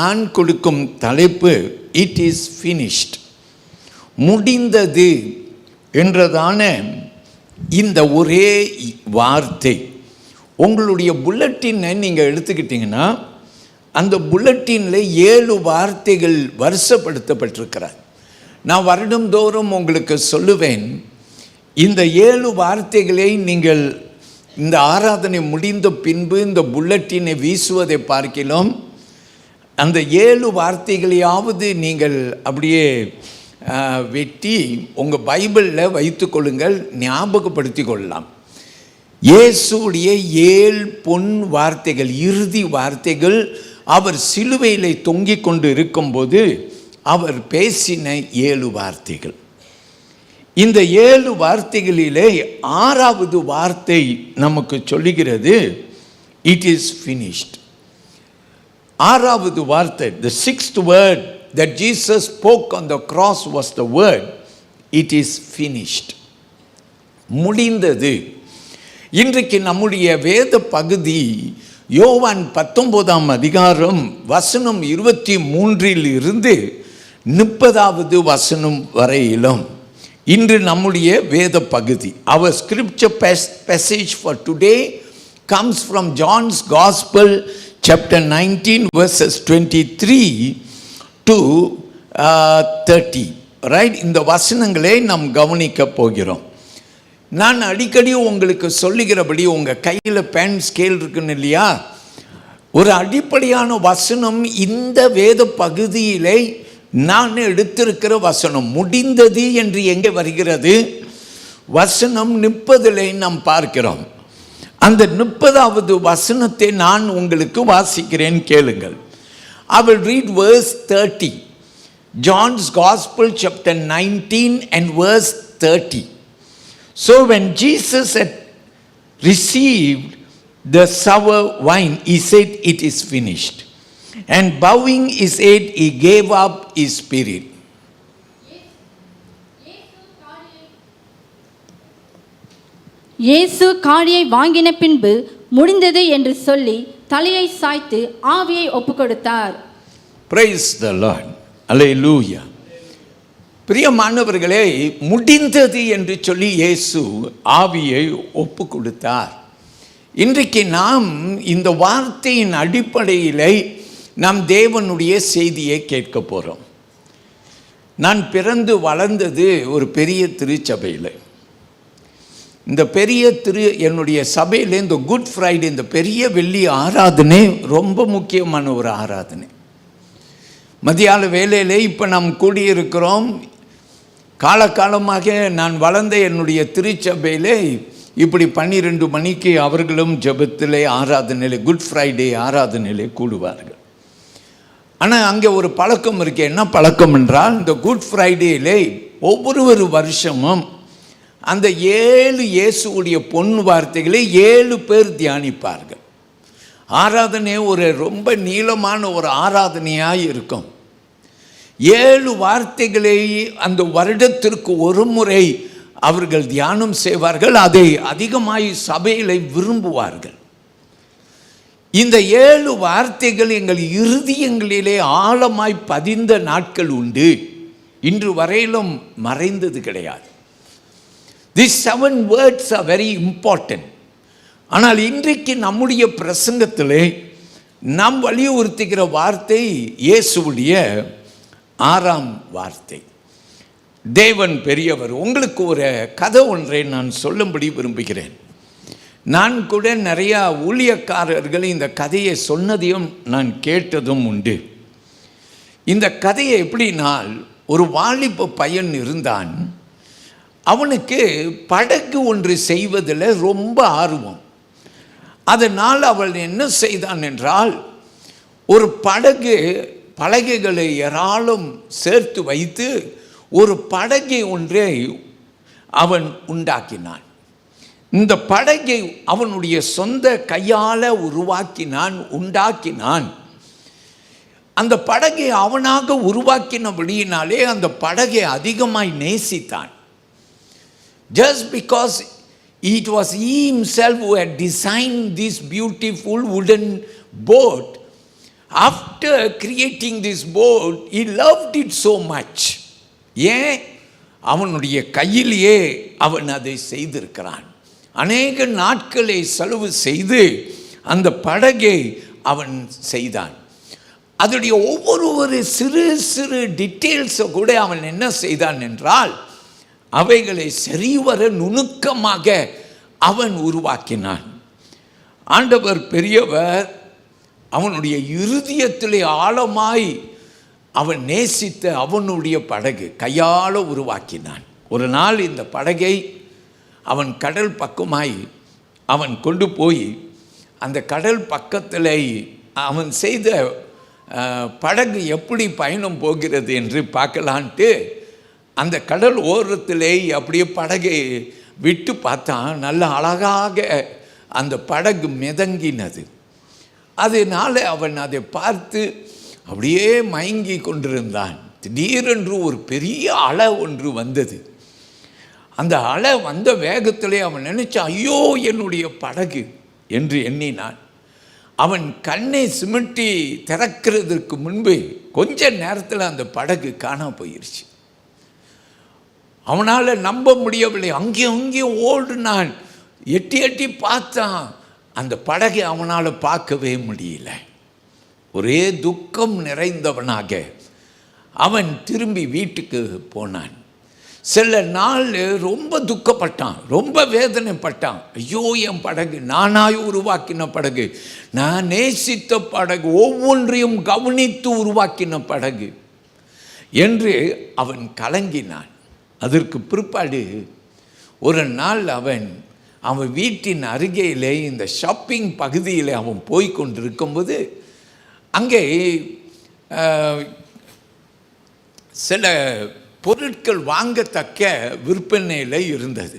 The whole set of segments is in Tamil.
நான் கொடுக்கும் தலைப்பு இட் இஸ் ஃபினிஷ்ட், முடிந்தது என்றதான இந்த ஒரே வார்த்தை. உங்களுடைய புல்லட்டினை நீங்கள் எடுத்துக்கிட்டிங்கன்னா அந்த புல்லட்டினில் 7 வார்த்தைகள் வருஷப்படுத்தப்பட்டிருக்கிறார். நான் வருடந்தோறும் உங்களுக்கு சொல்லுவேன், இந்த 7 வார்த்தைகளை நீங்கள் இந்த ஆராதனை முடிந்த பின்பு இந்த புல்லட்டினை வீசுவதை பார்க்கலாம். அந்த 7 வார்த்தைகளையாவது நீங்கள் அப்படியே வெட்டி உங்கள் பைபிளில் வைத்து கொள்ளுங்கள், ஞாபகப்படுத்தி கொள்ளலாம். இயேசுடைய 7 பொன் வார்த்தைகள், இறுதி வார்த்தைகள். அவர் சிலுவையில் தொங்கிக் கொண்டு இருக்கும்போது அவர் பேசின 7 வார்த்தைகள். இந்த 7 வார்த்தைகளிலே 6வது வார்த்தை நமக்கு சொல்லுகிறது இட் இஸ் ஃபினிஷ்ட். 6வது வார்த்தை, the 6th word that Jesus spoke on the cross was the word it is finished, முடிந்தது. இன்றைக்கு நம்முடைய வேத பகுதி யோவான் 19ஆம் அதிகாரம் வசனம் 23 இருந்து 30வது வசனம் வரையிலும் இன்று நம்முடைய வேத பகுதி. Our scripture passage for today comes from John's Gospel chapter 19 verses 23 to 30. Right? இந்த வசனங்களை நாம் கவனிக்க போகிறோம். நான் அடிக்கடி உங்களுக்கு சொல்லுகிறபடி உங்கள் கையில் பென் ஸ்கேல் இருக்குன்னு இல்லையா, ஒரு அடிப்படையான வசனம் இந்த வேத பகுதியிலே நான் எடுத்திருக்கிற வசனம் முடிந்தது என்று எங்கே வருகிறது? வசனம் 30 நாம் பார்க்கிறோம். அந்த 30வது வசனத்தை நான் உங்களுக்கு வாசிக்கிறேன், கேளுங்கள். I will read verse 30. John's Gospel chapter 19 and verse 30. So when Jesus had received the sour wine, he said, it is finished. And bowing his head, he gave up his spirit. இயேசு காடியை வாங்கின பின்பு முடிந்தது என்று சொல்லி தலையை சாய்த்து ஆவியை ஒப்புக்கொடுத்தார். Praise the Lord. Hallelujah. பிரியமானவர்களே, முடிந்தது என்று சொல்லி இயேசு ஆவியை ஒப்பு கொடுத்தார். இன்றைக்கு நாம் இந்த வார்த்தையின் அடிப்படையிலே நாம் தேவனுடைய செய்தியை கேட்க போகிறோம். நான் பிறந்து வளர்ந்தது ஒரு பெரிய திருச்சபையில். இந்த பெரிய என்னுடைய சபையில் இந்த குட் ஃப்ரைடே, இந்த பெரிய வெள்ளி ஆராதனை ரொம்ப முக்கியமான ஒரு ஆராதனை. மதியால வேலையில் இப்போ நாம் கூடியிருக்கிறோம். காலகாலமாக நான் வளர்ந்த என்னுடைய திருச்சபையில் இப்படி 12 மணிக்கு அவர்களும் ஜெபத்திலே ஆராதனையிலே, குட் ஃப்ரைடே ஆராதனையிலே கூடுவார்கள். ஆனால் அங்கே ஒரு பழக்கம் இருக்கு. என்ன பழக்கம் என்றால், இந்த குட் ஃப்ரைடேயிலே ஒவ்வொரு வருஷமும் அந்த 7 இயேசுடைய பொன் வார்த்தைகளை 7 பேர் தியானிப்பார்கள். ஆராதனை ஒரு ரொம்ப நீளமான ஒரு ஆராதனையாக இருக்கும். 7 வார்த்தைகளை அந்த வருடத்திற்கு ஒரு முறை அவர்கள் தியானம் செய்வார்கள். அதை அதிகமாய் சபையில் விரும்புவார்கள். இந்த 7 வார்த்தைகள் எங்கள் இருதயங்களிலே ஆழமாய் பதிந்த நாட்கள் உண்டு. இன்று வரையிலும் மறைந்தது கிடையாது. These 7 words are very important. ஆனால் இன்றைக்கு நம்முடைய பிரசங்கத்திலே நாம் வலியுறுத்துகிற வார்த்தை இயேசுவுடைய 6ஆம் வார்த்தை. தேவன் பெரியவர். உங்களுக்கு ஒரு கதை ஒன்றை நான் சொல்லும்படி விரும்புகிறேன். நான் கூட நிறையா ஊழியக்காரர்கள் இந்த கதையை சொன்னதையும் நான் கேட்டதும் உண்டு. இந்த கதையை எப்படினால், ஒரு வாலிப பையன் இருந்தான். அவனுக்கு படகு ஒன்று செய்வதில் ரொம்ப ஆர்வம். அதனால் அவள் என்ன செய்தான் என்றால், ஒரு பலகைகளை ஏராளம் சேர்த்து வைத்து ஒரு படகை ஒன்றை அவன் உண்டாக்கினான். இந்த படகை அவனுடைய சொந்த கையால் உண்டாக்கினான். அந்த படகை அவனாக உருவாக்கினபடியினாலே அந்த படகை அதிகமாய் நேசித்தான். Just because it was he himself who had designed this beautiful wooden boat, after creating this boat he loved it so much. ஏன்? அவனுடைய கையிலேயே அவன் அதை செய்திருக்கிறான். அநேக நாட்களை செலவு செய்து அந்த படகை அவன் செய்தான். அதனுடைய ஒவ்வொரு சிறு சிறு டீட்டெயில்ஸை கூட அவன் என்ன செய்தான் என்றால் அவைகளை சரிவர நுணுக்கமாக அவன் உருவாக்கினான். ஆண்டவர் பெரியவர். அவனுடைய இருதயத்திலே ஆழமாய் அவன் நேசித்த அவனுடைய படகு கையாள உருவாக்கினான். ஒரு நாள் இந்த படகை அவன் கடல் பக்கமாய் அவன் கொண்டு போய் அந்த கடல் பக்கத்தில் அவன் செய்த படகு எப்படி பயணம் போகிறது என்று பார்க்கலான்ட்டு அந்த கடல் ஓரத்திலே அப்படியே படகை விட்டு பார்த்தான். நல்ல அழகாக அந்த படகு மிதங்கினது. அதனால அவன் அதை பார்த்து அப்படியே மயங்கி கொண்டிருந்தான். திடீரென்று ஒரு பெரிய அலை ஒன்று வந்தது. அந்த அலை வந்த வேகத்திலே அவன் நினைச்சான், ஐயோ என்னுடைய படகு என்று எண்ணினான். அவன் கண்ணை சிமிட்டி திறக்கிறதுக்கு முன்பு கொஞ்ச நேரத்தில் அந்த படகு காணாம போயிடுச்சு. அவனால் நம்ப முடியவில்லை. அங்கேயும் ஓடுனான், எட்டி எட்டி பார்த்தான். அந்த படகை அவனால் பார்க்கவே முடியல. ஒரே துக்கம் நிறைந்தவனாக அவன் திரும்பி வீட்டுக்கு போனான். சில நாள் ரொம்ப துக்கப்பட்டான், ரொம்ப வேதனைப்பட்டான். ஐயோ என் படகு, நானாய் உருவாக்கின படகு, நான் நேசித்த படகு, ஒவ்வொன்றையும் கவனித்து உருவாக்கின படகு என்று அவன் கலங்கினான். அதற்கு பிற்பாடு ஒரு நாள் அவன் வீட்டின் அருகையிலே இந்த ஷாப்பிங் பகுதியில் அவன் போய் கொண்டிருக்கும்போது அங்கே சில பொருட்கள் வாங்கத்தக்க விற்பனையில் இருந்தது.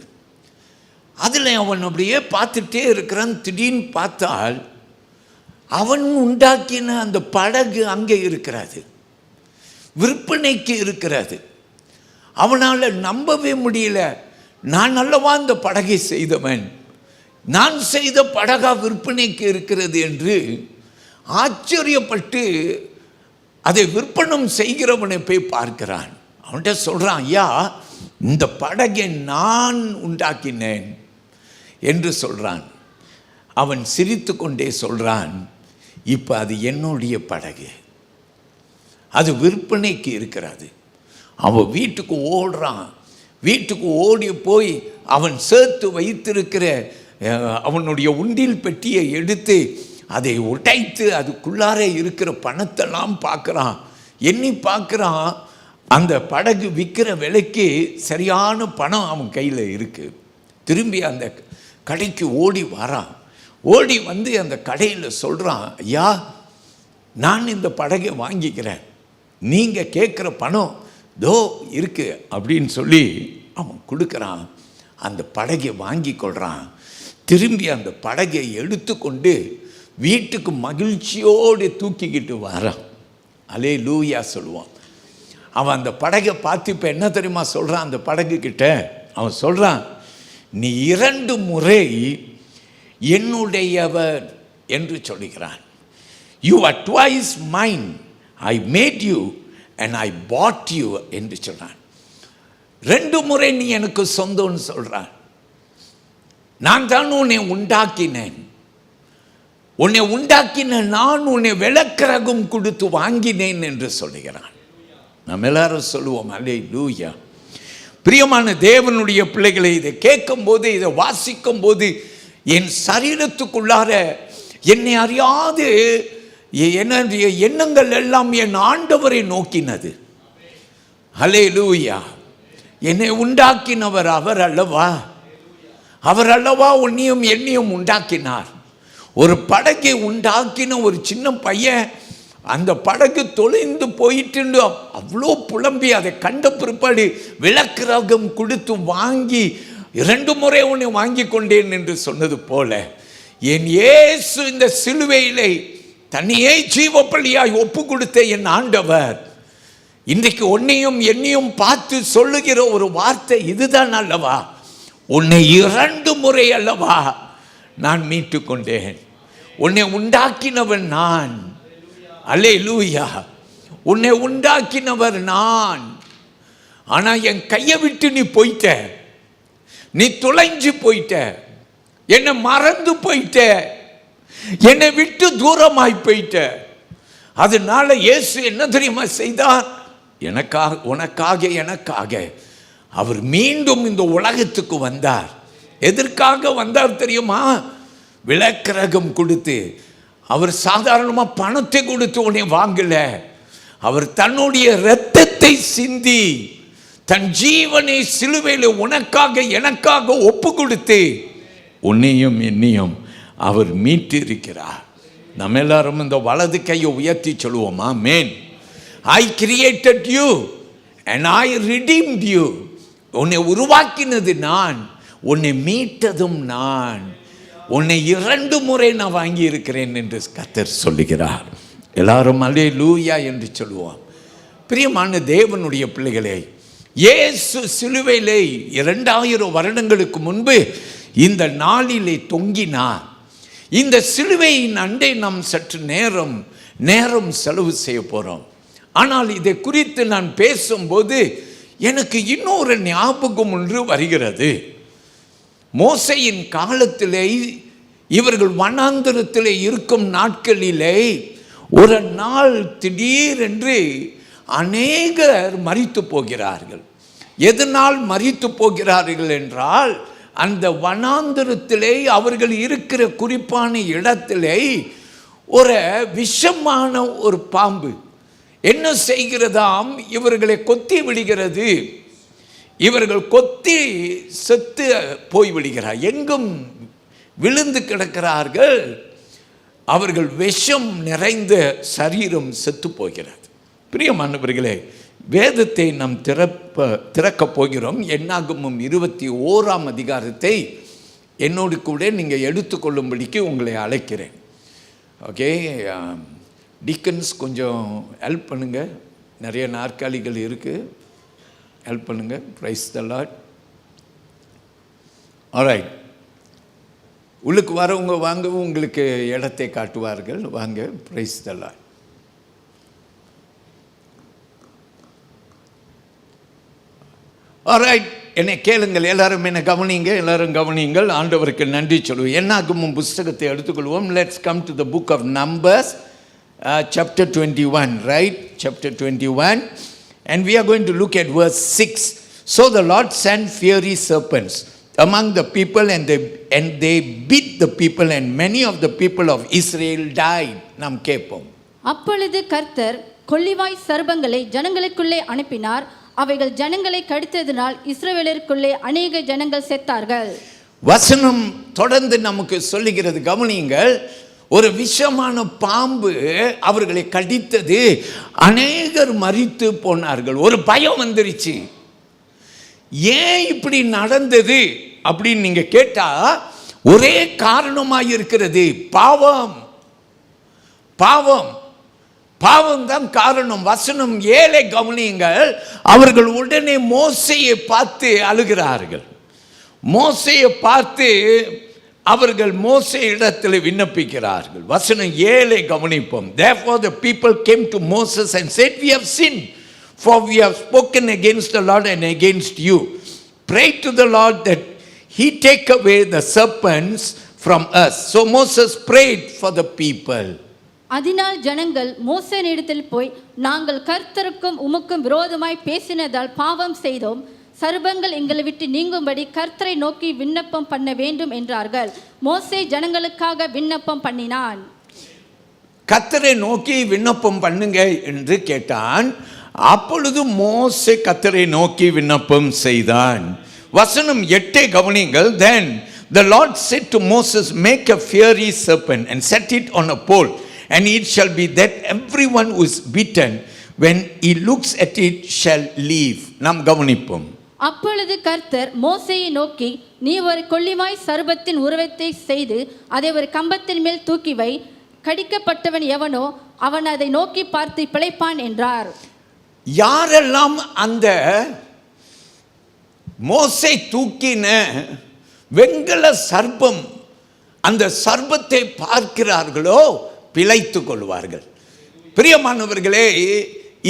அதில் அவன் அப்படியே பார்த்துட்டே இருக்கிறான். திடீர்னு பார்த்தால் அவன் உண்டாக்கின அந்த படகு அங்கே இருக்கிறது, விற்பனைக்கு இருக்கிறது. அவனால் நம்பவே முடியல. நான் அல்லவா அந்த படகை செய்தவன், நான் செய்த படகா விற்பனைக்கு இருக்கிறது என்று ஆச்சரியப்பட்டு அதை விற்பனம் செய்கிறவனை போய் பார்க்கிறான். அவன்கிட்ட சொல்கிறான், ஐயா இந்த படகை நான் உண்டாக்கினேன் என்று சொல்கிறான். அவன் சிரித்து கொண்டே சொல்கிறான், இப்போ அது என்னுடைய படகு, அது விற்பனைக்கு இருக்கிறது. அவன் வீட்டுக்கு ஓடுறான். வீட்டுக்கு ஓடி போய் அவன் சேர்த்து வைத்திருக்கிற அவனுடைய உண்டில் பெட்டியை எடுத்து அதை உடைத்து அதுக்குள்ளார இருக்கிற பணத்தெல்லாம் பார்க்குறான். எண்ணி பார்க்குறான், அந்த படகு விற்கிற விலைக்கு சரியான பணம் அவன் கையில் இருக்குது. திரும்பி அந்த கடைக்கு ஓடி வரான். ஓடி வந்து அந்த கடையில் சொல்கிறான், ஐயா நான் இந்த படகை வாங்கிக்கிறேன், நீங்கள் கேட்குற பணம் தோ இருக்கு அப்படின்னு சொல்லி அவன் கொடுக்குறான். அந்த படகை வாங்கி கொள்கிறான். திரும்பி அந்த படகை எடுத்துக்கொண்டு வீட்டுக்கு மகிழ்ச்சியோடு தூக்கிக்கிட்டு வரான். அல்லேலூயா சொல்லுவான். அவன் அந்த படகை பார்த்து இப்போ என்ன தெரியுமா சொல்கிறான்? அந்த படகு கிட்ட அவன் சொல்கிறான், நீ 2 முறை என்னுடையவர் என்று சொல்லுகிறான். You are twice mine, I made you and I bought you என்று சொல்றான். 2 முறை நீ எனக்கு சொந்தம்னு சொல்றான். நான் தான் உன்னை உண்டாக்கினேன். உன்னை உண்டாக்கின நான் உன்னை விலக்கிரகம் கொடுத்து வாங்கினேன் என்று சொல்லுகிறான். நம்ம எல்லாரும் சொல்லுவோம் அல்லேலூயா. பிரியமான தேவனுடைய பிள்ளைகளை, இதை கேட்கும் போது, இதை வாசிக்கும் போது என் சரீரத்துக்குள்ளார என்னை அறியாது என்னுடைய எண்ணங்கள் எல்லாம் என் ஆண்டவரை நோக்கினது. அல்லேலூயா. என்னை உண்டாக்கினவர் அவர் அல்லவா? அவர் அல்லவா உன்னையும் என்னையும் உண்டாக்கினார். ஒரு படகை உண்டாக்கின ஒரு சின்ன பையன் அந்த படகு தொலைந்து போயிட்டு அவ்வளோ புலம்பி அதை கண்ட பிற்பாடு விலக்கிரகம் கொடுத்து வாங்கி 2 முறை உன்னை வாங்கி கொண்டேன் என்று சொன்னது போல என் இயேசு இந்த சிலுவையிலே தன்னையே ஜீவபலியாய் ஒப்பு கொடுத்த என் ஆண்டவர் இன்றைக்கு உன்னையும் என்னையும் பார்த்து சொல்லுகிற ஒரு வார்த்தை இதுதான் அல்லவா? உன்னை 2 முறை அல்லவா நான் மீட்டு கொண்டேன். உன்னை உண்டாக்கினவன் நான். அல்லேலூயா. உன்னை உண்டாக்கினவர் நான். ஆனா என் கையை விட்டு நீ போயிட்ட, நீ தொலைஞ்சு போயிட்ட, என்னை மறந்து போயிட்ட, என்னை விட்டு தூரமாய் போயிட்ட. அதனால இயேசு என்ன தெரியுமா செய்தார்? எனக்காக, உனக்காக, எனக்காக அவர் மீண்டும் இந்த உலகத்துக்கு வந்தார். எதற்காக வந்தார் தெரியுமா? விளக்கிரகம் கொடுத்து. அவர் சாதாரணமாக பணத்தை கொடுத்து உன்னை வாங்கல. அவர் தன்னுடைய இரத்தத்தை சிந்தி தன் ஜீவனை சிலுவையில் உனக்காக, எனக்காக ஒப்பு கொடுத்து உன்னையும் என்னையும் அவர் மீட்டு இருக்கிறார். நம்ம எல்லாரும் இந்த வலது கையை உயர்த்தி சொல்லுவோமா? ஆமென். I created you and I redeemed you. உன்னை உருவாக்கினது நான், உன்னை மீட்டதும் நான், உன்னை 2 முறை நான் வாங்கி இருக்கிறேன் என்று கர்த்தர் சொல்லுகிறார். எல்லாரும் அல்லேலூயா என்று சொல்லுவோம். பிரியமான தேவனுடைய பிள்ளைகளே, இயேசு சிலுவையிலே 2000 வருடங்களுக்கு முன்பு இந்த நாளிலே தொங்கினார். இந்த சிலுவையின் அண்டை நாம் சற்று நேரம் செலவு செய்ய போகிறோம். ஆனால் இதை குறித்து நான் பேசும்போது எனக்கு இன்னொரு ஞாபகம் ஒன்று வருகிறது. மோசேயின் காலத்திலே, இவர்கள் வனாந்தரத்திலே இருக்கும் நாட்களிலே ஒரு நாள் திடீரென்று அநேகர் மரித்து போகிறார்கள். எதனால் மரித்து போகிறார்கள் என்றால், அந்த வனாந்தரத்திலே அவர்கள் இருக்கிற குறிப்பான இடத்திலே ஒரு விஷமான ஒரு பாம்பு என்ன செய்கிறதாம், இவர்களை கொத்தி விடுகிறது. இவர்கள் கொத்தி செத்து போய்விடுகிறார். எங்கும் விழுந்து கிடக்கிறார்கள். அவர்கள் விஷம் நிறைந்த சரீரம் செத்து போகிறது. பிரியமானவர்களே, வேதத்தை நாம் திறக்கப் போகிறோம். என்னாகமம் 21ஆம் அதிகாரத்தை என்னோடு கூட நீங்கள் எடுத்துக்கொள்ளும்படிக்கு உங்களை அழைக்கிறேன். ஓகே, டீக்கன்ஸ் கொஞ்சம் ஹெல்ப் பண்ணுங்கள். நிறைய நாற்காலிகள் இருக்குது, ஹெல்ப் பண்ணுங்கள். Praise the Lord. ஆல்ரைட், உள்ளுக்கு வரவங்க வாங்க, உங்களுக்கு இடத்தை காட்டுவார்கள். வாங்க. Praise the Lord. ஆல்ரைட், என்னை கேளுங்கள். எல்லாரும் என்னை கவனிங்க, எல்லாரும் கவனிங்கள். ஆண்டவருக்கு நன்றி சொல்லுவோம். என்னாகமம் புஸ்தகத்தை எடுத்துக்கொள்வோம். Let's come to the book of numbers, chapter 21, right? Chapter 21, and we are going to look at verse 6. So the Lord sent fiery serpents among the people, and they beat the people, and many of the people of Israel died. நாம் கேட்போம். அப்பொழுது கர்த்தர் கொள்ளிவாய் சர்ப்பங்களை ஜனங்களுக்குள்ளே அனுப்பினார். அவைகள் ஜனங்களை கடித்ததினால் இஸ்ரவேலருக்குள்ளே அநேக ஜனங்கள் செத்தார்கள். வசனம் தொடர்ந்து நமக்கு சொல்லுகிறது, கவனியுங்கள். ஒரு விஷமான பாம்பு அவர்களை கடித்தது, அநேகர் மரித்து போனார்கள். ஒரு பயம் வந்துருச்சு. ஏன் இப்படி நடந்தது அப்படின்னு நீங்க கேட்டா, ஒரே காரணமாக இருக்கிறது. பாவம் பாவம் பாவம் தான் காரணம். வசனம் 7 கவனியுங்கள். அவர்கள் உடனே மோசேயை பார்த்து அழுகிறார்கள். மோசேயை பார்த்து அவர்கள் மோசே இடத்தில் விண்ணப்பிக்கிறார்கள். வசனம் 7 கவனிப்போம். Therefore the people came to Moses and said, we have sinned, for we have spoken against the Lord and against you. Pray to the Lord that he take away the serpents from us. So Moses prayed for the people. அதனால் ஜனங்கள் மோசேயினிடத்தில் போய், நாங்கள் கர்த்தருக்கும் உமக்கும் விரோதமாய் பேசினதால் பாவம் செய்தோம். சர்ப்பங்கள் எங்களை விட்டு நீங்கும்படி கர்த்தரை நோக்கி விண்ணப்பம் பண்ண வேண்டும் என்றார்கள். மோசே ஜனங்களுக்காக விண்ணப்பம் பண்ணினான். கர்த்தரை நோக்கி விண்ணப்பம் பண்ணுங்க என்று கேட்டான். அப்பொழுது மோசே கர்த்தரை நோக்கி விண்ணப்பம் செய்தான். வசனம் 8 கவனிங்கள். Then the Lord said to Moses, make a fiery serpent and set it on a pole, and it shall be that everyone who is bitten, when he looks at it, shall live. நாம் கவனிப்போம். அப்பொழுது கர்த்தர் மோசேயை நோக்கி, நீ ஒரு கொள்ளிவாய் சர்ப்பத்தின் உருவத்தை செய்து அதை ஒரு கம்பத்தின் மேல் தூக்கி வை. கடிக்கப்பட்டவன் எவனோ அவன் அதை நோக்கி பார்த்து பிழைப்பான் என்றார். யாரெல்லாம் அந்த மோசே தூக்கின வெண்கல சர்ப்பம், அந்த சர்ப்பத்தை பார்க்கிறார்களோ பிழைத்துக் கொள்வார்கள். பிரியமானவர்களே,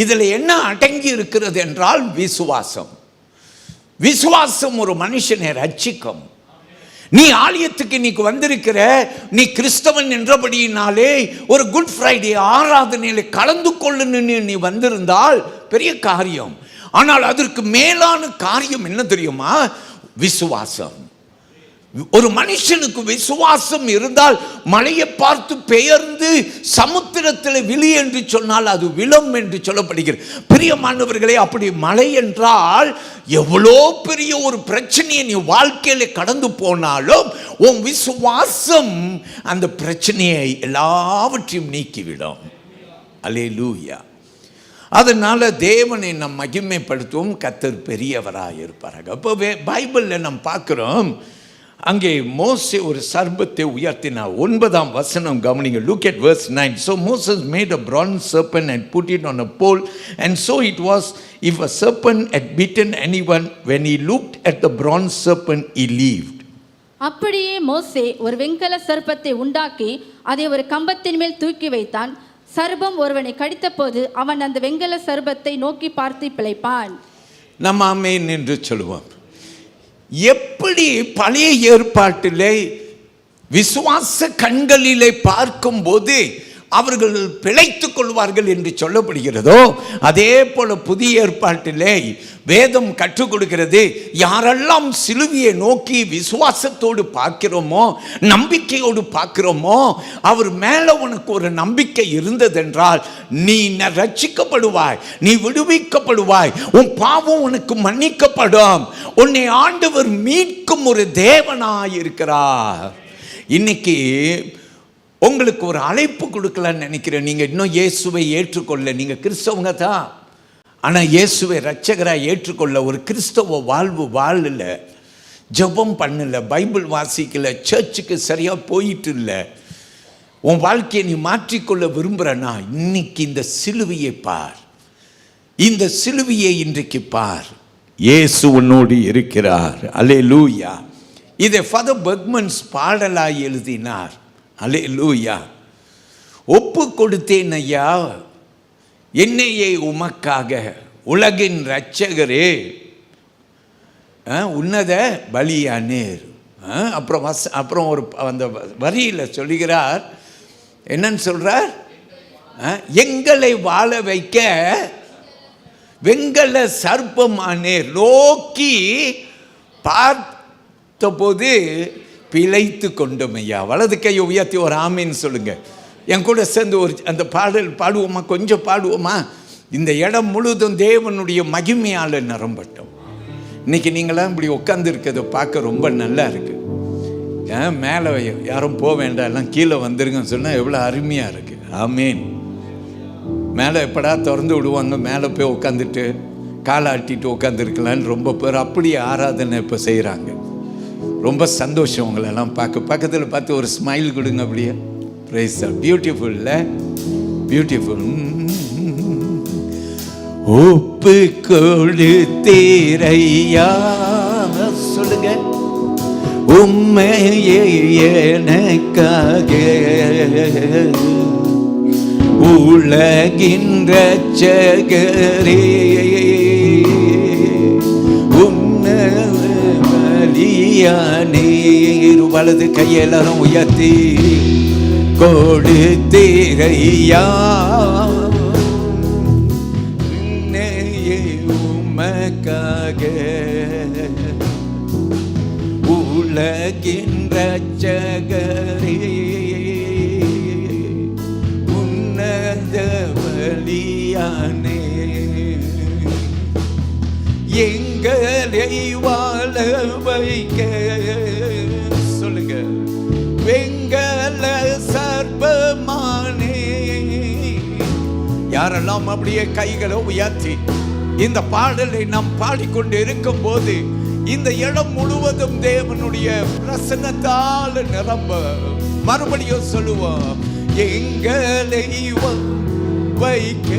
இதில் என்ன அடங்கி இருக்கிறது என்றால் விசுவாசம். விசுவாசம் ஒரு மனுஷனை ரட்சிக்கும். நீ ஆலயத்துக்கு இன்னைக்கு வந்திருக்கிற, நீ கிறிஸ்தவன் என்றபடியினாலே ஒரு குட் ஃப்ரைடே ஆராதனையில கலந்து கொள்ளணும்னு நீ வந்திருந்தால் பெரிய காரியம். ஆனால் அதற்கு மேலான காரியம் என்ன தெரியுமா? விசுவாசம். ஒரு மனுஷனுக்கு விசுவாசம் இருந்தால் மலையை பார்த்து பெயர்ந்து சமுத்திரத்தில் விழி என்று சொன்னால் அது விழும் என்று சொல்லப்படுகிறது. பிரியமானவர்களே, அப்படி மலை என்றால் எவ்வளோ பெரிய ஒரு பிரச்சனையை நீ வாழ்க்கையில கடந்து போனாலும் உன் விசுவாசம் அந்த பிரச்சனையை எல்லாவற்றையும் நீக்கிவிடும். அல்லேலூயா. அதனால தேவனை நம் மகிமைப்படுத்துவோம். கர்த்தர் பெரியவராக இருப்பார்கள். அப்போ பைபிளில் நாம் பார்க்கிறோம், அங்கே மோசே ஒரு சர்பத்தை உயர்த்தினார். 9ஆம் வசனம் கவனிங்க. Look at verse 9. So Moses made a bronze serpent and put it on a pole, and so it was, if a serpent had bitten anyone, when he looked at the bronze serpent, he lived. அப்படியே மோசே ஒரு வெண்கல சர்ப்பத்தை உண்டாக்கி அதை ஒரு கம்பத்தின் மேல் தூக்கி வைத்தான். சர்பம் ஒருவனை கடித்த போது அவன் அந்த வெண்கல சர்பத்தை நோக்கி பார்த்து பிழைப்பான். நம்ம ஆமென் என்று சொல்லுவோம். எப்படி பழைய ஏற்பாட்டிலே விசுவாச கண்களிலே பார்க்கும்போது அவர்கள் பிழைத்துக் கொள்வார்கள் என்று சொல்லப்படுகிறதோ, அதே போல புதிய ஏற்பாட்டிலே வேதம் கற்றுக் கொடுக்கிறது. யாரெல்லாம் சிலுவையை நோக்கி விசுவாசத்தோடு பார்க்கிறோமோ, நம்பிக்கையோடு பார்க்கிறோமோ, அவர் மேல உனக்கு ஒரு நம்பிக்கை இருந்ததென்றால் நீ ரட்சிக்கப்படுவாய், நீ விடுவிக்கப்படுவாய், உன் பாவம் உனக்கு மன்னிக்கப்படும், உன்னை ஆண்டவர் மீட்கும் ஒரு தேவனாய் இருக்கிறார். இன்னைக்கு உங்களுக்கு ஒரு அழைப்பு கொடுக்கலான்னு நினைக்கிறேன். நீங்கள் இன்னும் இயேசுவை ஏற்றுக்கொள்ள, நீங்கள் கிறிஸ்தவங்க தான், ஆனால் இயேசுவை இரட்சகராக ஏற்றுக்கொள்ள ஒரு கிறிஸ்தவ வாழ்வு வாழல, ஜெபம் பண்ணல, பைபிள் வாசிக்கல, சர்ச்சுக்கு சரியாக போயிட்டு இல்லை, உன் வாழ்க்கையை நீ மாற்றிக்கொள்ள விரும்புகிறனா, இன்னைக்கு இந்த சிலுவையை பார். இந்த சிலுவையை இன்றைக்கு பார். இயேசு உன்னோடு இருக்கிறார். அல்லேலூயா. இதை ஃபாதர் பெர்க்மன்ஸ் பாடலாய் எழுதினார். அல்லேலூயா. ஒப்பு கொடுத்தேன் ஐயா என்னையே உமக்காக, உலகின் இரட்சகரே, உன்னத பலியானேர். அப்புறம் ஒரு அந்த வரியில் சொல்லுகிறார், என்னன்னு சொல்றார்? எங்களை வாழ வைக்க வெங்கல சர்ப்பமானேர், நோக்கி பார்த்தபோது பிழைத்து கொண்டோம் ஐயா. வலது கையை உயர்த்தி ஒரு ஆமீன் சொல்லுங்க. என் கூட சேர்ந்து ஒரு அந்த பாடல் பாடுவோமா? கொஞ்சம் பாடுவோமா? இந்த இடம் முழுதும் தேவனுடைய மகிமையால் நிரம்பட்டோம். இன்னைக்கு நீங்களாம் இப்படி உட்கார்ந்து இருக்கிறத பார்க்க ரொம்ப நல்லா இருக்கு. மேலே யாரும் போக வேண்டாம், எல்லாம் கீழே வந்துருங்கன்னு சொன்னால் எவ்வளோ அருமையாக இருக்கு. ஆமீன். மேலே எப்படா திறந்து விடுவாங்க, மேலே போய் உட்காந்துட்டு காலை ஆட்டிட்டு உட்காந்துருக்கலான்னு ரொம்ப பேர் அப்படி ஆராதனை இப்போ செய்கிறாங்க. ரொம்ப சந்தோஷம் உங்களெல்லாம் பார்க்க. பக்கத்தில் பார்த்து ஒரு ஸ்மைல் கொடுங்க அப்படியே. Praise the Lord. பியூட்டிஃபுல் இல்லை? பியூட்டிஃபுல். ஒப்பு கொடுத்தீரையா, சொல்லுங்க, உம்மையே எனக்காக உலகின் இரட்சகரே, நீர் வலது கையை எல்லாரும் உயர்த்தி கொடுத்தீரையா, உமக்காக உலகின் இரட்சகரே, உன்னத பலியானே, எங்களை வாழ வைக்க, சொல்லுங்க, வெங்கல சர்ப்பமானே. யாரெல்லாம் அப்படியே கைகளை உயர்த்தி இந்த பாடலை நாம் பாடிக்கொண்டு இருக்கும் போது இந்த இடம் முழுவதும் தேவனுடைய பிரசன்னத்தால் நிரம்ப, மறுபடியும் சொல்லுவோம், எங்களை வைக்க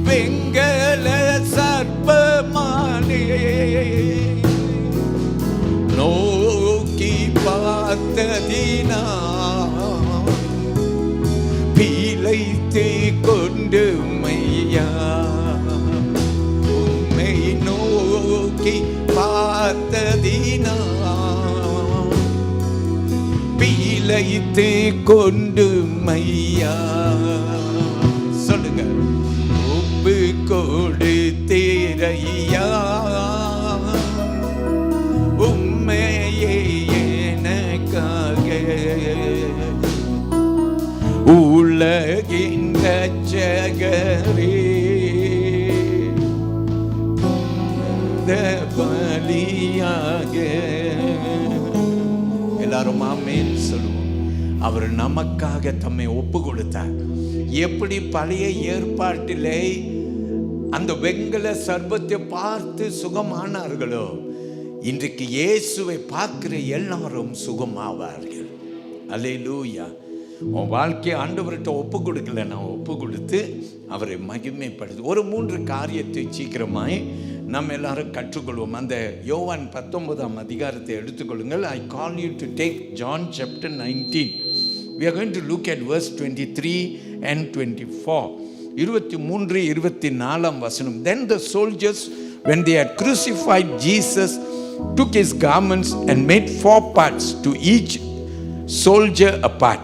வெங்கல சர்ப்பமானே, நோக்கி பார்த்ததினா கொண்டு மையா உம்மை நோக்கி பார்த்ததினா பிழைத்து கொண்டு மையா. சொல்லுங்க. ஒப்பு கொடுத்தீரையா உம்மையே எனக்காக உலகின் ரட்சகரே பலியாக. எல்லாரும் ஆமென் சொல்லுவோம். அவர் நமக்காக தம்மை ஒப்பு கொடுத்தார். எப்படி பழைய ஏற்பாட்டிலே அந்த வெண்கல சர்ப்பத்தை பார்த்து சுகமானார்களோ, இன்றைக்கு இயேசுவை பார்க்கிற எல்லாரும் சுகமாவார்கள். அல்லேலூயா. உன் வாழ்க்கையை ஆண்டவர்கிட்ட ஒப்பு கொடுக்கல, நான் ஒப்பு கொடுத்து அவரை மகிமைப்படுத்து. ஒரு 3 காரியத்தை சீக்கிரமாய் நம்ம எல்லாரும் கற்றுக்கொள்வோம். அந்த யோவான் 19ஆம் அதிகாரத்தை எடுத்துக்கொள்ளுங்கள். I call you to take John chapter 19. We are going to look at verse 23 and 24. 23, 24 வசனம். Then the soldiers, when they had crucified Jesus, took his garments and made 4 parts, to each soldier a part,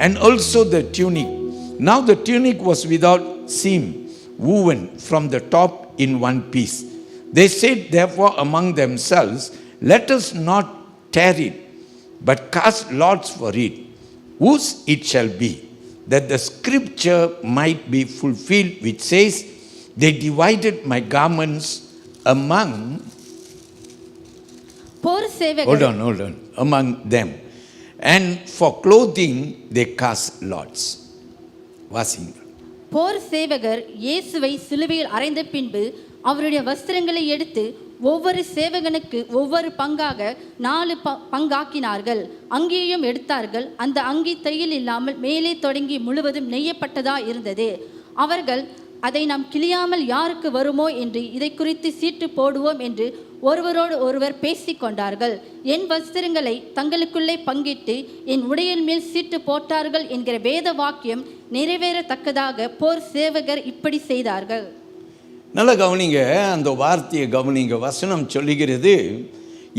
and also the tunic. Now the tunic was without seam, woven from the top in one piece. They said therefore among themselves, let us not tear it, but cast lots for it, whose it shall be, that the scripture might be fulfilled, which says, they divided my garments among. Hold on. Among them, and for clothing they cast lots. வாசிங்க. போர் சேவகர் இயேசுவை சிலுவையில் அறைந்த பின்பு அவருடைய வஸ்திரங்களை எடுத்து ஒவ்வொரு சேவகனுக்கு ஒவ்வொரு பங்காக 4 பங்காக்கினார்கள். அங்கியையும் எடுத்தார்கள். அந்த அங்கி தையல் இல்லாமல் மேலே தொடங்கி முழுவதும் நெய்யப்பட்டதா இருந்தது. அவர்கள் அதை நாம் கிழியாமல் யாருக்கு வருமோ என்று இதை குறித்து சீட்டு போடுவோம் என்று ஒருவரோடு ஒருவர் பேசிக்கொண்டார்கள். என் வஸ்திரங்களை தங்களுக்குள்ளே பங்கிட்டு என் உடையின் மேல் சீட்டு போட்டார்கள் என்கிற வேத வாக்கியம் நிறைவேறத்தக்கதாக போர் சேவகர் இப்படி செய்தார்கள். நல்லா கவனிங்க, அந்த வார்த்தையை கவனிங்க. வசனம் சொல்லுகிறது,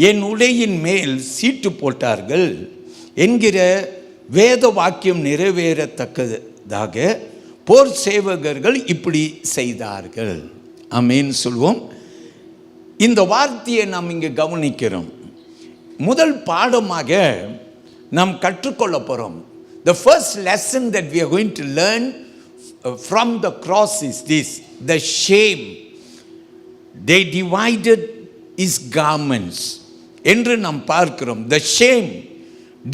என் உடையின் மேல் சீட்டு போட்டார்கள் என்கிற வேத வாக்கியம் நிறைவேறத்தக்கதாக போர் சேவகர்கள் இப்படி செய்தார்கள். ஆமென் சொல்வோம். இந்த வார்த்தையை நாம் இங்கே கவனிக்கிறோம். முதல் பாடமாக நாம் கற்றுக்கொள்ள போகிறோம். The first lesson that we are going to learn from the cross is this: the shame. They divided his garments என்று நாம் பார்க்கிறோம். The shame,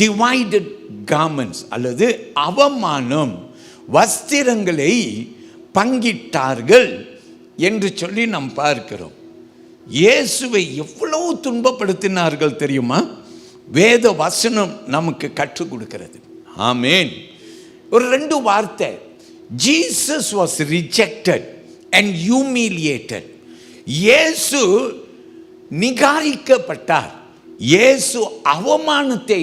divided garments, அல்லது அவமானம், வஸ்திரங்களை பங்கிட்டார்கள் என்று சொல்லி நாம் பார்க்கிறோம். இயேசுவை எவ்வளவு துன்பப்படுத்தினார்கள் தெரியுமா? வேத வசனம் நமக்கு கற்றுக் கொடுக்கிறது. ஆமென். ஒரு 2 வார்த்தை. Jesus was rejected and humiliated. இயேசு நிகாரிக்கப்பட்டார். இயேசு அவமானத்தை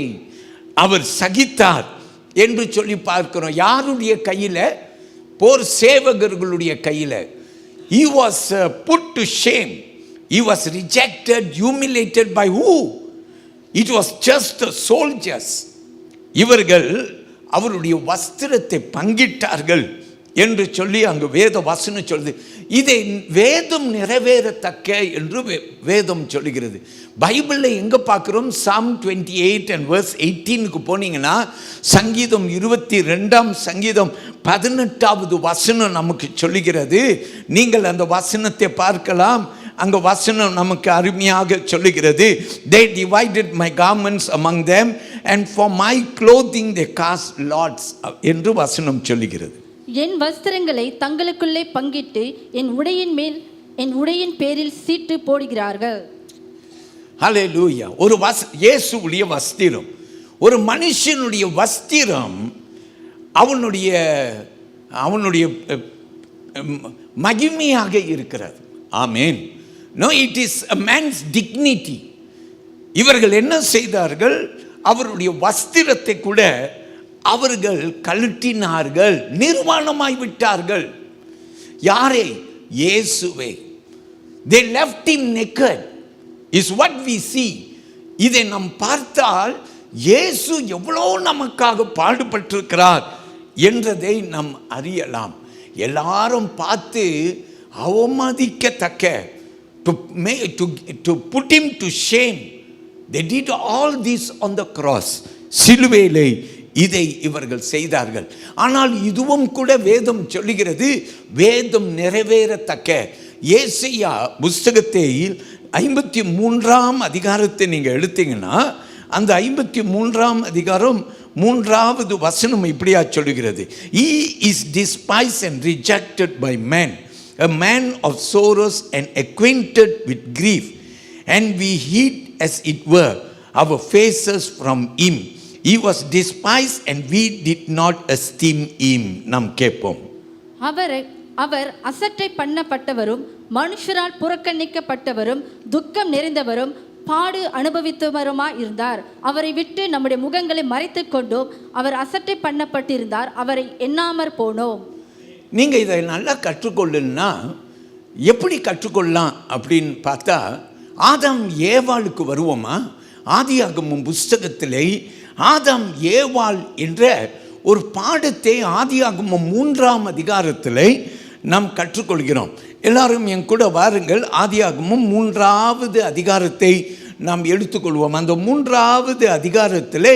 அவர் சகித்தார் என்று சொல்லி பார்க்கிறோம். யாருடைய கையில்? போர் சேவகர்களுடைய கையில். He was put to shame. He was rejected, humiliated by who? It was just the soldiers. இவர்கள் அவருடைய வஸ்திரத்தை பங்கிட்டார்கள் என்று சொல்லி அங்கு வேத வசனம் சொல்லுது. இதை வேதம் நிறைவேறத்தக்க என்று வேதம் சொல்லுகிறது. பைபிளில் எங்கே பார்க்குறோம்? Psalm 28 and verse 18க்கு போனீங்கன்னா, சங்கீதம் 22ஆம் சங்கீதம் 18வது வசனம் நமக்கு சொல்லுகிறது. நீங்கள் அந்த வசனத்தை பார்க்கலாம். அங்கே வசனம் நமக்கு அருமையாக சொல்லுகிறது. They divided my garments among them and for my clothing they cast lots என்று வசனம் சொல்லுகிறது. என் வஸ்திரங்களை தங்களுக்குள்ளே பங்கிட்டு என் உடையின் பேரில் சீட்டு போடுகிறார்கள். ஹல்லேலூயா. ஒரு இயேசுவுடைய வஸ்திரம், ஒரு மனுஷனுடைய வஸ்திரம் அவனுடைய மகிமையாக இருக்கிறது. ஆமென். No, it is a man's dignity. இவர்கள் என்ன செய்தார்கள்? அவருடைய வஸ்திரத்தை கூட அவர்கள் கழற்றினார்கள், நிர்வாணமாய் விட்டார்கள். யாரை? இயேசுவை. They left him naked is what we see. இதை நாம் பார்த்தால் இயேசு எவ்வளோ நமக்காக பாடுபட்டிருக்கிறார் என்றதை நாம் அறியலாம். எல்லாரும் பார்த்து அவமதிக்கத்தக்க, to put him to shame, they did all this on the cross. சிலுவையிலே இதை இவர்கள் செய்தார்கள். ஆனால் இதுவும் கூட வேதம் சொல்லுகிறது, வேதம் நிறைவேறத்தக்க. ஏசாயா புஸ்தகத்தை 53ஆம் அதிகாரத்தை நீங்கள் எடுத்தீங்கன்னா அந்த 53ஆம் அதிகாரம் 3வது வசனம் இப்படியா சொல்லுகிறது, he is despised and rejected by men, a man of sorrows and acquainted with grief, and we hid as it were our faces from him. He was despised and we did not esteem him. நாம் கேட்போம். அவர் அசட்டை பண்ணப்பட்டவரும் மனுஷரால் புறக்கணிக்கப்பட்டவரும் துக்கம் நிறைந்தவரும் பாடு அனுபவித்தவருமாய் இருந்தார். அவரை விட்டு நம்முடைய முகங்களை மறைத்து கொண்டோம். அவர் அசட்டை பண்ணப்பட்டிருந்தார், அவரை எண்ணாமற் போனோம். நீங்க இதை நல்லா கற்றுக்கொள்ளணும்னா எப்படி கற்றுக்கொள்ளலாம் அப்படின்னு பார்த்தா, ஆதாம் ஏவாளுக்கு வருவோமா? ஆதியாகமம் புஸ்தகத்திலே ஆதாம் ஏவாள் என்ற ஒரு பாடத்தை ஆதியாகமம் 3ஆம் அதிகாரத்தில் நாம் கற்றுக்கொள்கிறோம். எல்லாரும் என் கூட வாருங்கள், ஆதியாகமம் 3வது அதிகாரத்தை நாம் எடுத்துக்கொள்வோம். அந்த 3வது அதிகாரத்தில்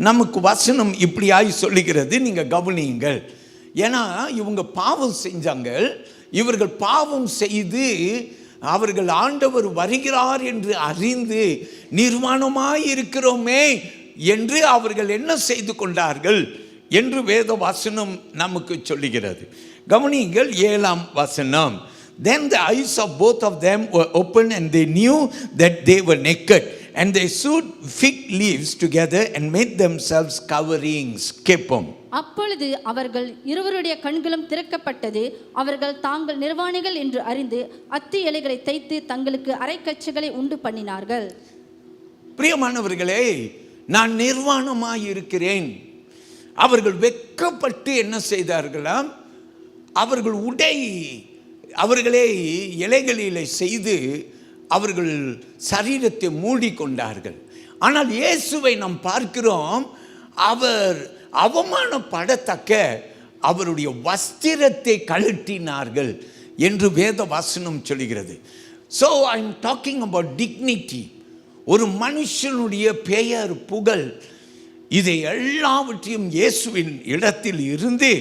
நமக்கு வசனம் இப்படியாய் சொல்லுகிறது, நீங்கள் கவனியுங்கள். ஏன்னா இவங்க பாவம் செஞ்சாங்க. இவர்கள் பாவம் செய்து அவர்கள் ஆண்டவர் வருகிறார் என்று அறிந்து நிர்வாணமாய் இருக்கிறோமே என்று அவர்கள் என்ன செய்து கொண்டார்கள் என்று வேத வசனம் நமக்கு சொல்லுகிறது. கவனியுங்கள் 7ஆம் வசனம். Then the eyes of both of them were opened and they knew that they were naked, and they sewed fig leaves together and made themselves coverings. கேட்போம். அப்பொழுது அவர்கள் இருவருடைய கண்களும் திறக்கப்பட்டது. அவர்கள் தாங்கள் நிர்வாணிகள் என்று அறிந்து அத்தி இலைகளை தைத்து தங்களுக்கு அரைக்கச்சைகளை உண்டு பண்ணினார்கள். பிரியமானவர்களே, நான் நிர்வாணமாய் இருக்கிறேன். அவர்கள் வெட்கப்பட்டு என்ன செய்தார்களாம்? அவர்கள் உடை அவர்களே இலைகளிலே செய்து அவர்கள் சரீரத்தை மூடிக்கொண்டார்கள். ஆனால் இயேசுவை நாம் பார்க்கிறோம், அவர் அவமானப்படத்தக்க அவருடைய வஸ்திரத்தை கழற்றினார்கள் என்று வேத வசனம் சொல்கிறது. So I am talking about dignity. ஒரு மனுஷனுடைய பெயர், புகழ், இதை எல்லாவற்றையும் இயேசுவின் இடத்தில் இருந்து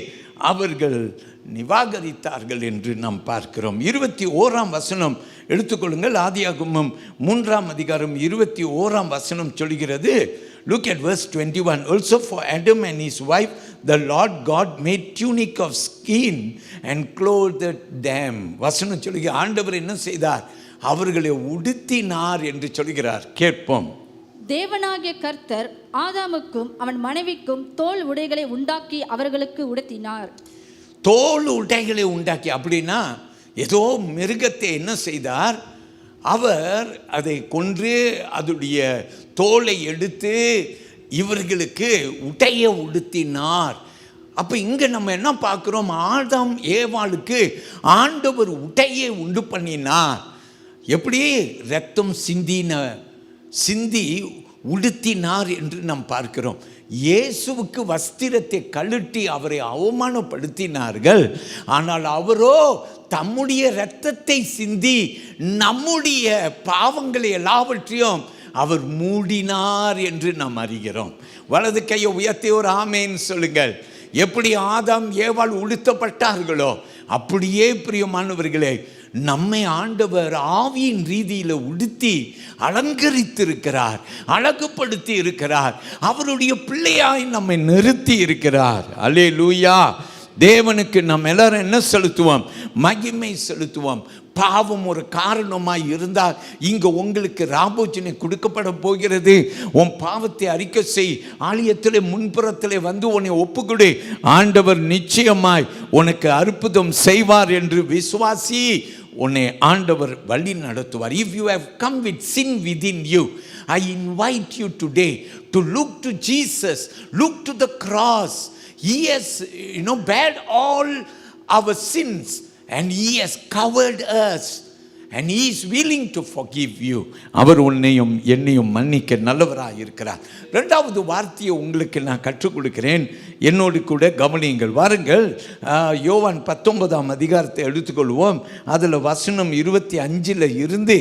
அவர்கள் நிவாகரித்தார்கள் என்று நாம் பார்க்கிறோம். 21ஆம் வசனம் எடுத்துக்கொள்ளுங்கள். ஆதியாகமம் 3ஆம் அதிகாரம் 21ஆம் வசனம் சொல்கிறது. Look at verse 21. Also for Adam and his wife the Lord God made tunic of skin and clothed them. வசனம் சொல்லுங்க, ஆண்டவர் என்ன செய்தார்? அவர்களை உடுத்தினார் என்று சொல்கிறார். கேட்போம். தேவனாகிய கர்த்தர் ஆதாமுக்கும் அவன் மனைவிக்கும் தோல் உடைகளை உண்டாக்கி அவர்களுக்கு உடுத்தினார். தோல் உடைகளை உண்டாக்கி, அப்படின்னா ஏதோ மிருகத்தை என்ன செய்தார்? அவர் அதை கொன்று அதனுடைய தோலை எடுத்து இவர்களுக்கு உடையை உடுத்தினார். அப்போ இங்கே நம்ம என்ன பார்க்குறோம்? ஆதாம் ஏவாளுக்கு ஆண்டவர் உடையை உண்டு பண்ணினார். எப்படி? இரத்தம் சிந்தி உடுத்தினார் என்று நாம் பார்க்கிறோம். இயேசுவுக்கு வஸ்திரத்தை கழட்டி அவரை அவமானப்படுத்தினார்கள். ஆனால் அவரோ தம்முடைய இரத்தத்தை சிந்தி நம்முடைய பாவங்களை எல்லாவற்றையும் அவர் மூடினார் என்று நாம் அறிகிறோம். வலது கையை உயர்த்தி ஒரு ஆமேன் சொல்லுங்கள். எப்படி ஆதாம் ஏவாள் உடுத்தப்பட்டார்களோ அப்படியே பிரியமானவர்களே, நம்மை ஆண்டவர் ஆவியின் ரீதியில் உடுத்தி அலங்கரித்திருக்கிறார், அழகுபடுத்தி இருக்கிறார், அவருடைய பிள்ளையாய் நம்மை நிறுத்தி இருக்கிறார். அல்லேலூயா. தேவனுக்கு நம்ம எல்லாரும் என்ன செலுத்துவோம்? மகிமை செலுத்துவோம். பாவம் ஒரு காரணமாய் இருந்தால் இங்கே உங்களுக்கு ராபோஜனை கொடுக்கப்பட போகிறது. உன் பாவத்தை அறிக்கை செய், ஆலயத்திலே முன்புறத்திலே வந்து உன்னை ஒப்புக்கொடு, ஆண்டவர் நிச்சயமாய் உனக்கு அற்புதம் செய்வார் என்று விசுவாசி. உன்னை ஆண்டவர் வழி நடத்துவார். If you have come with sin within you, I invite you today to look to Jesus, look to the cross. He has, bared all our sins and He has covered us. And He is willing to forgive you. அவர் உன்னையும் என்னையும் மன்னிக்க நல்லவராக இருக்கிறார். ரெண்டாவது வார்த்தையை உங்களுக்கு நான் கற்றுக் கொடுக்கிறேன், என்னோடு கூட கவனியுங்கள். வாருங்கள், யோவான் 19ஆம் அதிகாரத்தை எடுத்துக்கொள்வோம். அதில் வசனம் 25 இருந்து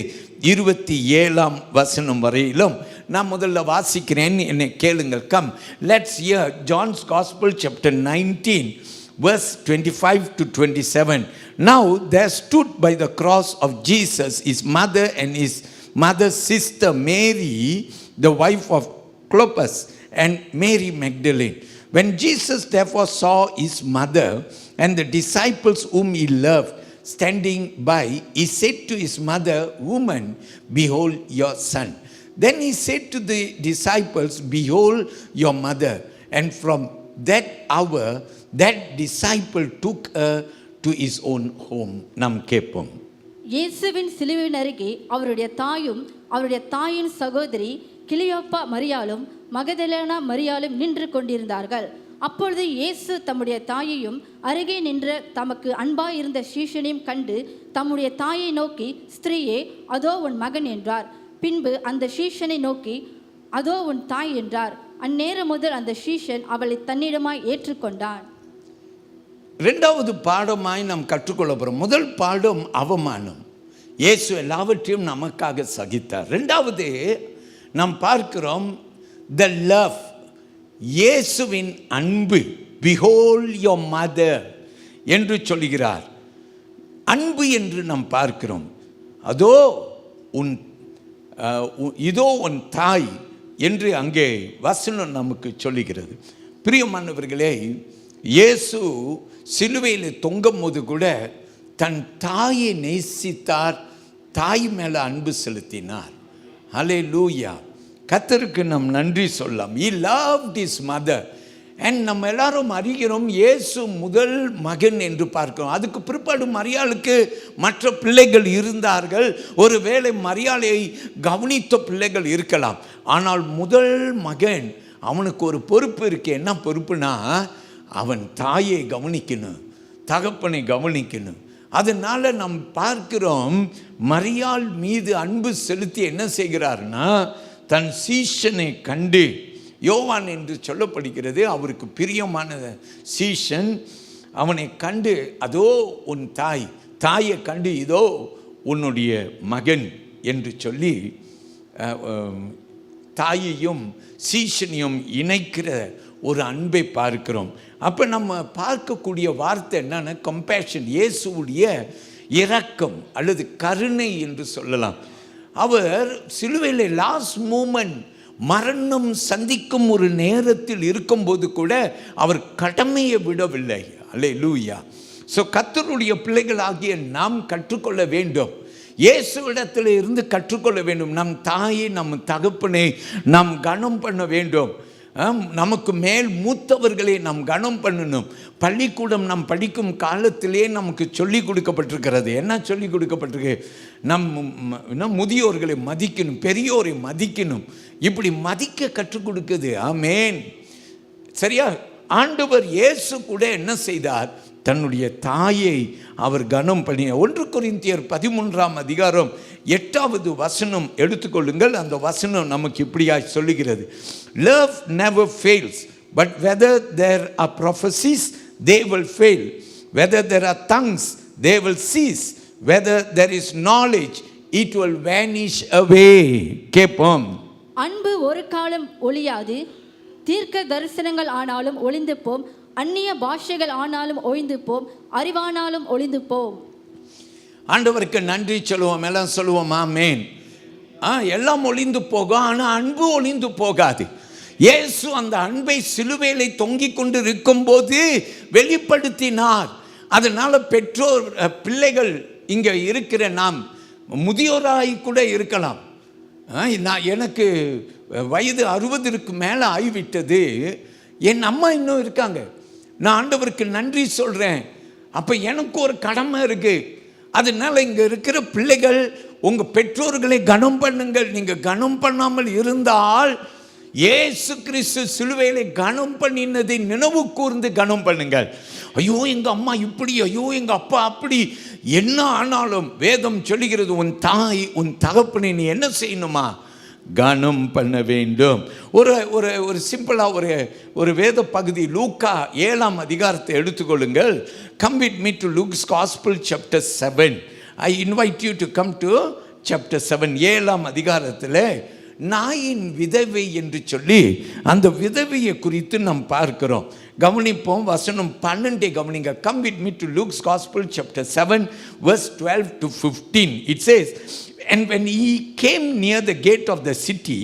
27ஆம் வசனம் வரையிலும் நான் முதல்ல வாசிக்கிறேன், என்னை கேளுங்கள். Come, let's hear John's Gospel chapter 19 verse 25 to 27. Now there stood by the cross of Jesus his mother and his mother's sister Mary, the wife of Clopas, and Mary Magdalene. When Jesus therefore saw his mother and the disciples whom he loved standing by, he said to his mother, Woman, behold your son. Then he said to the disciples, Behold your mother. And from that hour that disciple took her to his own home. நாம் கேட்போம். இயேசுவின் சிலுவையின் அருகே அவருடைய தாயும் அவருடைய தாயின் சகோதரி கிளியோப்பா மரியாளும் மகதலேனா மரியாளும் நின்று கொண்டிருந்தார்கள். அப்பொழுது இயேசு தம்முடைய தாயையும் அருகே நின்ற தமக்கு அன்பாயிருந்த சீஷனையும் கண்டு தம்முடைய தாயை நோக்கி, ஸ்திரீயே, அதோ உன் மகன் என்றார். பின்பு அந்த சீஷனை நோக்கி, அதோ உன் தாய் என்றார். அந்நேரம் முதல் அந்த சீஷன் அவளை தன்னிடமாய் ஏற்றுக்கொண்டான். ரெண்டாவது பாடமாய் நாம் கற்றுக்கொள்ள போகிறோம். முதல் பாடம் அவமானம். இயேசு எல்லாவற்றையும் நமக்காக சகித்தார். ரெண்டாவது நாம் பார்க்கிறோம் த லவ், இயேசுவின் அன்பு. Behold your mother என்று சொல்கிறார். அன்பு என்று நாம் பார்க்கிறோம். இதோ உன் தாய் என்று அங்கே வசனம் நமக்கு சொல்லுகிறது. பிரியமானவர்களே, இயேசு சிலுவையில் தொங்கும் போது கூட தன் தாயை நேசித்தார், தாய் மேலே அன்பு செலுத்தினார். ஹல்லேலூயா, கர்த்தருக்கு நாம் நன்றி சொல்லலாம். He loved his mother. And நம்ம எல்லாரும் அறிகிறோம், இயேசு முதல் மகன் என்று பார்க்கிறோம். அதுக்கு பிற்பாடு மரியாளுக்கு மற்ற பிள்ளைகள் இருந்தார்கள். ஒருவேளை மரியாளை கவனித்த பிள்ளைகள் இருக்கலாம். ஆனால் முதல் மகன், அவனுக்கு ஒரு பொறுப்பு இருக்கு. என்ன பொறுப்புனா, அவன் தாயை கவனிக்கணும், தகப்பனை கவனிக்கணும். அதனால நாம் பார்க்கிறோம், மரியாள் மீது அன்பு செலுத்தி என்ன செய்கிறார்னா, தன் சீஷனை கண்டு, யோவான் என்று சொல்லப்படுகிறது, அவருக்கு பிரியமான சீஷன், அவனை கண்டு, அதோ உன் தாய், தாயை கண்டு இதோ உன்னுடைய மகன் என்று சொல்லி தாயையும் சீஷனையும் இணைக்கிற ஒரு அன்பை பார்க்கிறோம். அப்போ நம்ம பார்க்கக்கூடிய வார்த்தை என்னன்னா, கம்பேஷன், இயேசுவுடைய இரக்கம் அல்லது கருணை என்று சொல்லலாம். அவர் சிலுவையில் லாஸ்ட் மூமெண்ட், மரணம் சந்திக்கும் ஒரு நேரத்தில் இருக்கும்போது கூட அவர் கடமையை விடவில்லை. அல்லேலூயா. ஸோ கர்த்தருடைய பிள்ளைகளாகிய நாம் கற்றுக்கொள்ள வேண்டும், இயேசுவிடத்தில் இருந்து கற்றுக்கொள்ள வேண்டும். நம் தாயை, நம் தகப்பனை நாம் கனம் பண்ண வேண்டும். நமக்கு மேல் மூத்தவர்களை நாம் கனம் பண்ணணும். பள்ளிக்கூடம் நாம் படிக்கும் காலத்திலே நமக்கு சொல்லி கொடுக்கப்பட்டிருக்கிறது. என்ன சொல்லி கொடுக்கப்பட்டிருக்கு? நம் முதியோர்களை மதிக்கணும், பெரியோரை மதிக்கணும். இப்படி மதிக்க கற்றுக் கொடுக்குது. ஆமேன். சரியா? ஆண்டவர் இயேசு கூட என்ன செய்தார்? தன்னுடைய தாயை அவர் கனம் பண்ணினார். 1 கொரிந்தியர் 13ஆம் அதிகாரம் 8வது வசனம் எடுத்துக்கொள்ளுங்கள். அந்த வசனம் நமக்கு இப்படியாய் சொல்லுகிறது, love never fails, but whether there are prophecies they will fail, whether there are tongues they will cease, whether there is knowledge it will vanish away. கேப்போம். அன்பு ஒரு காலம் ஒளியாது, தீர்க்க தரிசனங்கள் ஆனாலும் ஒளிந்து போம், அந்நிய பாஷைகள் ஆனாலும் ஒழிந்து போம், அறிவானாலும் ஒளிந்து போம். ஆண்டவருக்கு நன்றி சொல்லுவோம், எல்லாம் சொல்லுவோம் ஆமென். எல்லாம் ஒளிந்து போகும், ஆனால் அன்பு ஒளிந்து போகாது. இயேசு அந்த அன்பை சிலுவையிலே தொங்கிக் கொண்டு இருக்கும்போது வெளிப்படுத்தினார். அதனால பெற்றோர், பிள்ளைகள், இங்கே இருக்கிற நாம் முதியோராய் கூட இருக்கலாம். எனக்கு வயது 60க்கு மேலே ஆகிவிட்டது, என் அம்மா இன்னும் இருக்காங்க. நான் ஆண்டவருக்கு நன்றி சொல்கிறேன். அப்போ எனக்கு ஒரு கடமை இருக்குது. அதனால இங்க இருக்கிற பிள்ளைகள், உங்க பெற்றோர்களை கனம் பண்ணுங்கள். நீங்க கனம் பண்ணாமல் இருந்தால் இயேசு கிறிஸ்து சிலுவையிலே கனம் பண்ணினதை நினைவு கூர்ந்து கனம் பண்ணுங்கள். ஐயோ எங்க அம்மா இப்படி, ஐயோ எங்க அப்பா அப்படி. என்ன ஆனாலும் வேதம் சொல்லுகிறது, உன் தாய் உன் தகப்பனை நீ என்ன செய்யணுமா? கனம் பண்ண வேண்டும். ஒரு ஒரு ஒரு சிம்பிளாக ஒரு வேத பகுதி, லூக்கா 7ஆம் அதிகாரத்தை எடுத்துக்கொள்ளுங்கள். Come with me to Luke's gospel chapter 7. I invite you to come to chapter 7. 7ஆம் அதிகாரத்தில் நாயின் விதவை என்று சொல்லி அந்த விதவையை குறித்து நாம் பார்க்கிறோம். கவனிப்போம், வசனம் 12 கவனிங்க. Come with me to Luke's gospel chapter 7 verse 12 to 15. It says, and when he came near the gate of the city,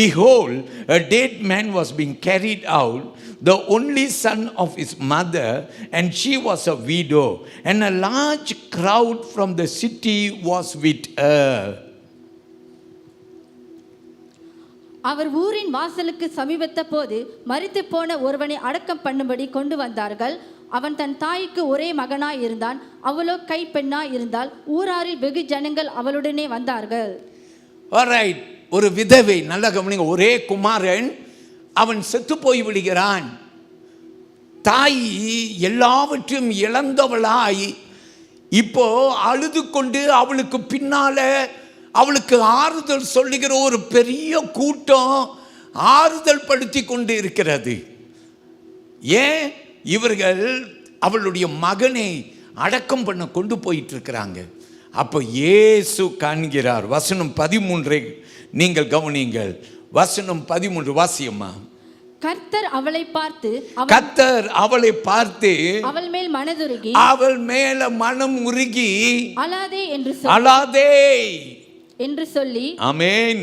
behold, a dead man was being carried out, the only son of his mother, and she was a widow, and a large crowd from the city was with her. அவர் ஊரின் வாசலுக்கு சமீபத்த போது மரித்து போன ஒருவனை அடக்கம் பண்ணும்படி கொண்டு வந்தார்கள். அவன் தன் தாய்க்கு ஒரே மகனாய் இருந்தான், அவளோ கை பெண்ணாய் இருந்தால். ஊராரில் வெகு ஜனங்கள் அவளுடனே வந்தார்கள். ஆல்ரைட், ஒரு விதவை, நல்ல கவனிங்க. ஒரே குமாரன், அவன் செத்து போய் விடுகிறான். தாய் எல்லாவற்றையும் இழந்தவளாய் இப்போ அழுது கொண்டு அவளுக்கு பின்னால அவளுக்கு ஆறுதல் சொல்லுகிற ஒரு பெரிய கூட்டம் ஆறுதல் படுத்தி கொண்டு இருக்கிறது. ஏன்? இவர்கள் அவளுடைய மகனை அடக்கம் பண்ண கொண்டு போயிட்டு இருக்கிறாங்க. அப்போ இயேசு காண்கிறார். வசனம் 13 நீங்கள் கவனிங்கள். வசனம் 13 வாசியம்மா. கர்த்தர் அவளை பார்த்து அவள் மேல் மனதுருகி, அவள் மேல மனம் உருகி, அழாதே என்று சொல்லி ஆமென்,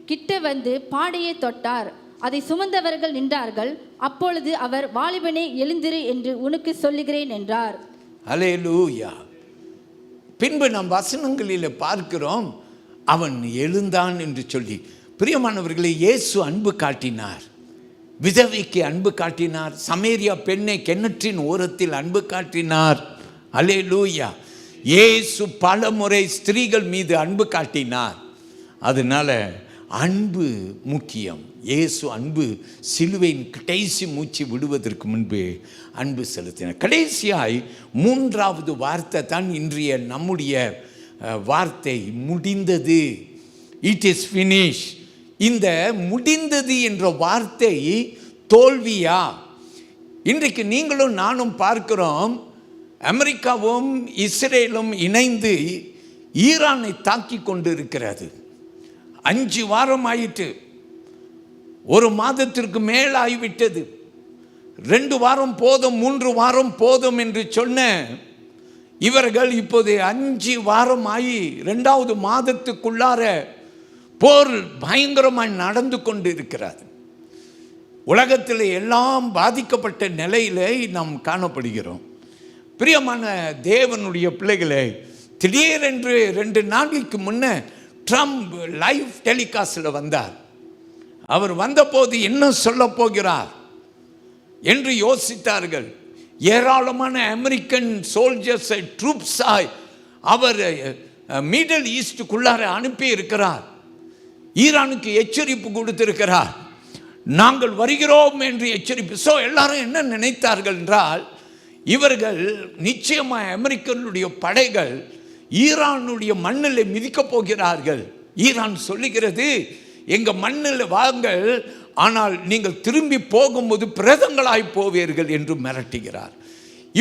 கிட்ட வந்து பாடையை தொட்டார். அதை சுமந்தவர்கள் நின்றார்கள். அப்பொழுது அவர், வாலிபனே எழுந்திரு என்று உனக்கு சொல்லுகிறேன் என்றார். அல்லேலூயா. பின்பு நாம் வசனங்களில் பார்க்கிறோம், அவன் எழுந்தான் என்று சொல்லி. பிரியமானவர்களே, இயேசு அன்பு காட்டினார். விதவைக்கு அன்பு காட்டினார். சமேரியா பெண்ணை கிணற்றின் ஓரத்தில் அன்பு காட்டினார். அல்லேலூயா. இயேசு பல முறை ஸ்திரீகள் மீது அன்பு காட்டினார். அதனால அன்பு முக்கியம். இயேசு அன்பு சிலுவையின் கடைசி மூச்சு விடுவதற்கு முன்பு அன்பு செலுத்தினார். கடைசியாய் 3வது வார்த்தை தான் இன்றைய நம்முடைய வார்த்தை, முடிந்தது. It is finish. இந்த முடிந்தது என்ற வார்த்தை தோல்வியா? இன்றைக்கு நீங்களும் நானும் பார்க்கிறோம், அமெரிக்காவும் இஸ்ரேலும் இணைந்து ஈரானை தாக்கி கொண்டு இருக்கிறது. 5 வாரம் ஆயிட்டு, 1 மாதத்திற்கு மேல் ஆகிவிட்டது. 2 வாரம் போதும், 3 வாரம் போதும் என்று சொன்ன இவர்கள் இப்போது 5 வாரம் ஆகி 2வது மாதத்துக்குள்ளார போர் பயங்கரமாய் நடந்து கொண்டு இருக்கிறது. உலகத்தில் எல்லாம் பாதிக்கப்பட்ட நிலையிலே நாம் காணப்படுகிறோம். பிரியமான தேவனுடைய பிள்ளைகளே, திடீரென்று 2 நாளைக்கு முன்ன ட்ரம்ப் லைவ் டெலிகாஸ்டில் வந்தார். அவர் வந்தபோது என்ன சொல்ல போகிறார் என்று யோசித்தார்கள். ஏராளமான அமெரிக்கன் சோல்ஜர்ஸை, ட்ரூப்ஸாய் அவர் மிடில் ஈஸ்டுக்குள்ளார அனுப்பி இருக்கிறார். ஈரானுக்கு எச்சரிப்பு கொடுத்திருக்கிறார். நாங்கள் வருகிறோம் என்று எச்சரிப்பு. ஸோ எல்லாரும் என்ன நினைத்தார்கள் என்றால், இவர்கள் நிச்சயமாக அமெரிக்கனுடைய படைகள் ஈரானுடைய மண்ணில் மிதிக்கப் போகிறார்கள். ஈரான் சொல்லுகிறது, எங்கள் மண்ணில் வாங்கள், ஆனால் நீங்கள் திரும்பி போகும்போது பிரதங்களாய் போவீர்கள் என்று மிரட்டுகிறார்.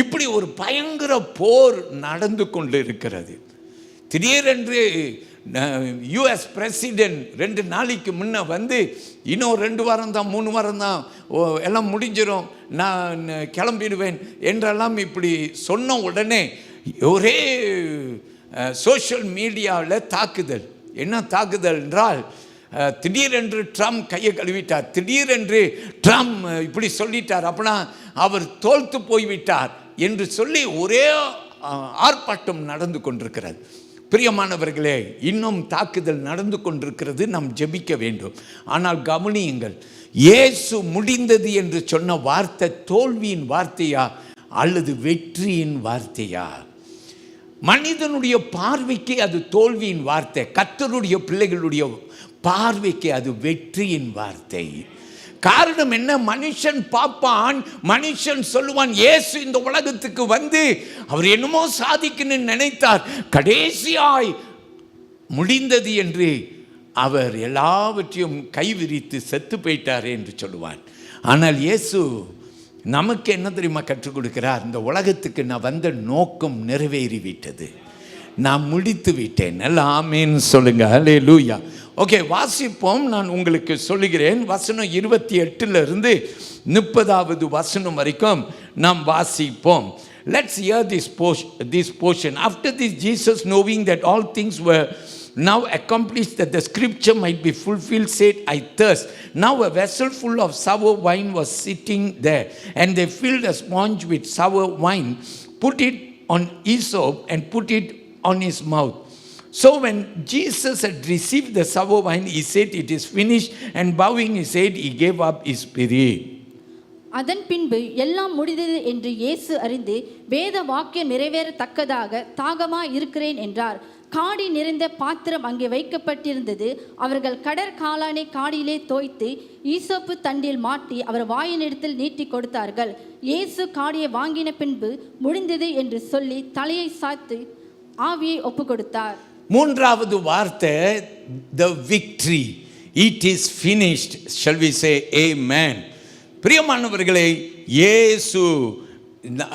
இப்படி ஒரு பயங்கர போர் நடந்து கொண்டு இருக்கிறது. திடீரென்று யுஎஸ் பிரசிடென்ட் 2 நாளைக்கு முன்ன வந்து, இன்னும் 2 வாரம் தான், 3 வாரம் தான், எல்லாம் முடிஞ்சிடும், நான் கிளம்பிடுவேன் என்றெல்லாம் இப்படி சொன்ன உடனே ஒரே சோஷியல் மீடியாவில் தாக்குதல். என்ன தாக்குதல் என்றால், திடீரென்று ட்ரம்ப் கையை கழுவிட்டார், திடீரென்று ட்ரம்ப் இப்படி சொல்லிட்டார், அப்படின்னா அவர் தோல்த்து போய்விட்டார் என்று சொல்லி ஒரே ஆர்ப்பாட்டம் நடந்து கொண்டிருக்கிறது. பிரியமானவர்களே, இன்னும் தாக்குதல் நடந்து கொண்டிருக்கிறது. நாம் ஜெபிக்க வேண்டும். ஆனால் கவனியுங்கள், இயேசு முடிந்தது என்று சொன்ன வார்த்தை தோல்வியின் வார்த்தையா அல்லது வெற்றியின் வார்த்தையா? மனிதனுடைய பார்வைக்கு அது தோல்வியின் வார்த்தை, கர்த்தருடைய பிள்ளைகளுடைய பார்வைக்கு அது வெற்றியின் வார்த்தை. காரணம் என்ன? மனுஷன் பார்ப்பான், மனுஷன் சொல்லுவான், இயேசு இந்த உலகத்துக்கு வந்து அவர் என்னமோ சாதிக்கணும்னு நினைத்தார், கடைசியாய் முடிந்தது என்று அவர் எல்லாவற்றையும் கைவிரித்து செத்து போயிட்டார் என்று சொல்லுவான். ஆனால் இயேசு நமக்கு என்ன தெரியுமா கற்றுக் கொடுக்கிறார்? இந்த உலகத்துக்கு நான் வந்த நோக்கம் நிறைவேறிவிட்டது, நான் முடித்து விட்டேன். எல்லாம் ஆமேன்னு சொல்லுங்க. ஹல்லேலூயா. ஓகே, வாசிப்போம். நான் உங்களுக்கு சொல்லுகிறேன். வசனம் 28 30 வசனம் வரைக்கும் நாம் வாசிப்போம். Let's hear this portion. After this, Jesus, knowing that all things were now accomplished, that the scripture might be fulfilled, said, I thirst. Now a vessel full of sour wine was sitting there, and they filled a sponge with sour wine, put it on hyssop, and put it on his mouth. So when Jesus had received the sour wine, he said, it is finished, and bowing his head, he gave up his spirit. அதன் பின்பு எல்லாம் முடிந்தது என்று இயேசு அறிந்து வேத வாக்கியம் நிறைவேறத்தக்கதாக தாகமாய் இருக்கிறேன் என்றார். காடி நிறைந்த பாத்திரம் அங்கே வைக்கப்பட்டிருந்தது. அவர்கள் கடற்காளானை காடியிலே தோய்த்து ஈசோப்பு தண்டில் மாட்டி அவர் வாயினிடத்தில் நீட்டி கொடுத்தார்கள். இயேசு காடியை வாங்கின பின்பு முடிந்தது என்று சொல்லி தலையை சாய்த்து ஆவியை ஒப்பு கொடுத்தார். மூன்றாவது வார்த்தை, the victory. It is finished. Shall we say amen? பிரியமானவர்களே, இயேசு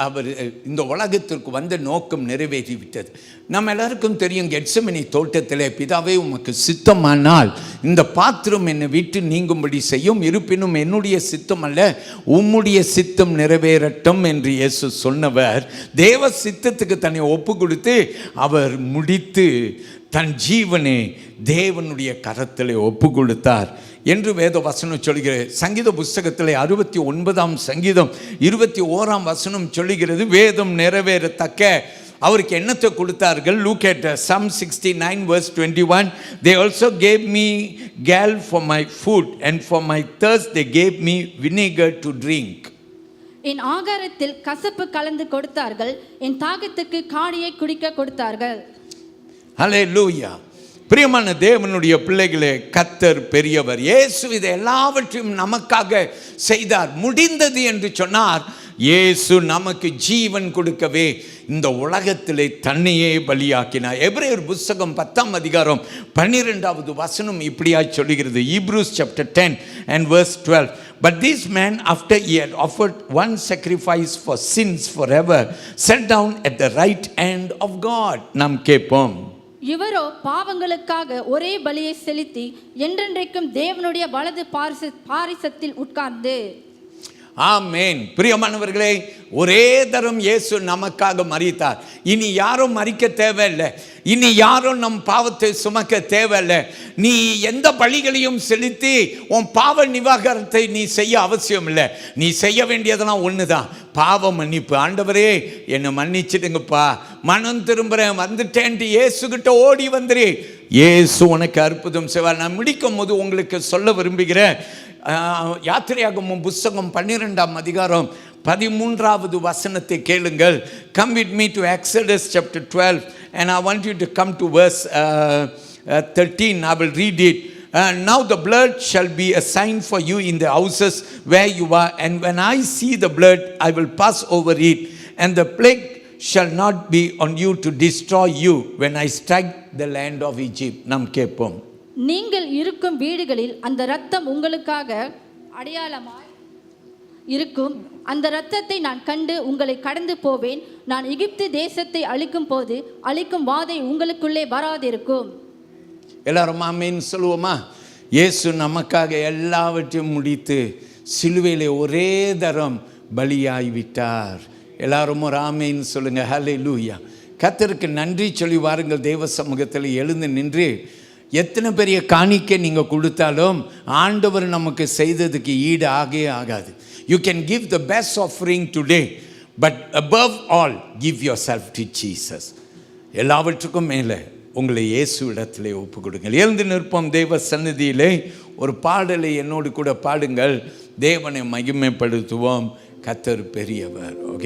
அவர் இந்த உலகத்திற்கு வந்த நோக்கம் நிறைவேறிவிட்டது. நம்ம எல்லாருக்கும் தெரியும், கெத்செமனே தோட்டத்திலே, பிதாவே உமக்கு சித்தமானால் இந்த பாத்திரம் என்னை விட்டு நீங்கும்படி செய்யும், இருப்பினும் என்னுடைய சித்தம் அல்ல உம்முடைய சித்தம் நிறைவேறட்டும் என்று இயேசு சொன்னவர் தேவ சித்தத்துக்கு தன்னை ஒப்பு கொடுத்து அவர் முடித்து தன் ஜீவனை தேவனுடைய கரத்திலே ஒப்பு கொடுத்தார் என்று வேத வசனம் சொல்கிறது. சங்கீத புஸ்தகத்தில் 69ஆம் சங்கீதம் 21ஆம் வசனம் சொல்லுகிறது, வேதம் நிறைவேறத்தக்க அவருக்கு என்னத்தை கொடுத்தார்கள்? Look at Psalm 69 verse 21. They also gave me gall for my food, and for my thirst they gave me vinegar to drink. என் ஆகாரத்தில் கசப்பு கலந்து கொடுத்தார்கள், என் தாகத்துக்கு காடியை குடிக்க கொடுத்தார்கள். ஹல்லேலூயா. பிரியமான தேவனுடைய பிள்ளைகளே, கர்த்தர் பெரியவர். இயேசு இதை எல்லாவற்றையும் நமக்காக செய்தார். முடிந்தது என்று சொன்னார். இயேசு நமக்கு ஜீவன் கொடுக்கவே இந்த உலகத்திலே தன்னையே பலியாக்கினார். எபிரேயர் புத்தகம் 10ஆம் அதிகாரம் 12வது வசனம் இப்படியாய் சொல்லுகிறது. Hebrews chapter 10 and verse 12. But this man, after he had offered one sacrifice for sins forever, sat down at the right hand of God. நாம் கேட்போம், இவரோ பாவங்களுக்காக ஒரே பலியை செலுத்தி என்றென்றைக்கும் தேவனுடைய வலது பாரிசத்தில் உட்கார்ந்து. ஆமென். பிரியமானவர்களே, ஒரே தரம் இயேசு நமக்காக மரித்தார். இனி யாரும் மரிக்க தேவையில்லை, இனி யாரும் நம் பாவத்தை சுமக்க தேவையில்லை. நீ எந்த பலிகளையும் செலுத்தி உன் பாவ நிவாரணத்தை நீ செய்ய அவசியம் இல்லை. நீ செய்ய வேண்டியதெல்லாம் ஒன்று தான், பாவ மன்னிப்பு. ஆண்டவரே என்னை மன்னிச்சிடுங்கப்பா, மனம் திரும்புகிறேன், வந்துட்டேன்ட்டு இயேசுகிட்ட ஓடி வந்துரு. இயேசு உனக்கு அற்புதம் செய்வார். நான் முடிக்கும் போது உங்களுக்கு சொல்ல விரும்புகிறேன், யாத்திரையாகமம் புஸ்தகம் 12ஆம் அதிகாரம் 13வது வசனத்தை கேளுங்கள். Come with me to Exodus chapter 12, and I want you to come to verse 13. I will read it. Now the blood shall be a sign for you in the houses where you are, and when I see the blood, I will pass over it, and the plague shall not be on you to destroy you when I strike the land of Egypt. நாம் கேட்போம், நீங்கள் இருக்கும் வீடுகளில் அந்த இரத்தம் உங்களுக்காக அடையாளமாய் இருக்கும். அந்த இரத்தத்தை நான் கண்டு உங்களை கடந்து போவேன். நான் எகிப்து தேசத்தை அழிக்கும் போது அழிக்கும் வாதை உங்களுக்குள்ளே வராதிருக்கும். எல்லாரும் ஆமென் சொல்லுவோமா? இயேசு நமக்காக எல்லாவற்றையும் முடித்து சிலுவையிலே ஒரே தரம் பலியாய்விட்டார். எல்லாரும் ஒரு ஆமென் சொல்லுங்க. ஹல்லேலூயா. கர்த்தருக்கு நன்றி சொல்லி வாருங்கள். தேவ சமூகத்தில் எழுந்து நின்று எத்தனை பெரிய காணிக்கை நீங்கள் கொடுத்தாலும் ஆண்டவர் நமக்கு செய்ததுக்கு ஈடு ஆகவே ஆகாது. You can give the best offering today, but above all give yourself to Jesus. எல்லாவற்றுக்கும் மேலே உங்களை இயேசு இடத்திலே ஒப்பு கொடுங்கள். எழுந்து நிற்போம். தேவ சந்நிதியிலே ஒரு பாடலை என்னோடு கூட பாடுங்கள். தேவனை மகிமைப்படுத்துவோம். கர்த்தர் பெரியவர். ஓகே.